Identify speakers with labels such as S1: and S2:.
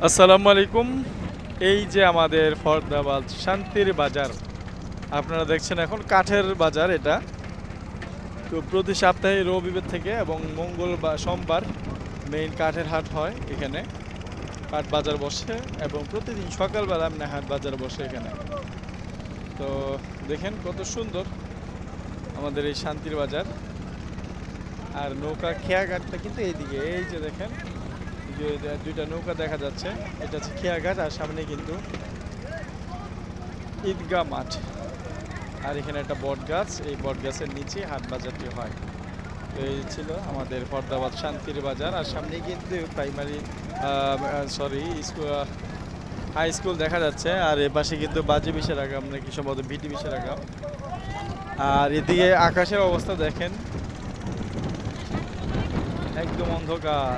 S1: আসসালামু আলাইকুম। এই যে আমাদের ফরদাবাদ শান্তির বাজার। আপনারা দেখছেন এখন কাঠের বাজার এটা। তো প্রতি সপ্তাহে রবিবার থেকে এবং মঙ্গল বা সোমবার মেইন কাঠের হাট হয় এখানে। হাট বাজার বসে এবং প্রতিদিন সকালবেলা হাট বাজার বসে এখানে। তো দেখেন কত সুন্দর আমাদের এই শান্তির বাজার। আর নৌকা খেয়াঘাটটা কিন্তু এইদিকে, এই যে দেখেন দুইটা নৌকা দেখা যাচ্ছে। এটা হচ্ছে খেয়াঘাট আর সামনে কিন্তু ঈদগাহ মাঠ। আর এখানে একটা বট গাছ, এই বট গাছের নিচে হাট বাজারটি হয়। তো এই ছিল আমাদের ফরদাবাদ শান্তির বাজার। আর সামনে কিন্তু প্রাইমারি স্কুল, হাই স্কুল দেখা যাচ্ছে। আর এ পাশে কিন্তু বাজি বিশের আগাম নাকি সম্ভবত ভিটি বিশের আগাম। আর এদিকে আকাশের অবস্থা দেখেন, একদম অন্ধকার।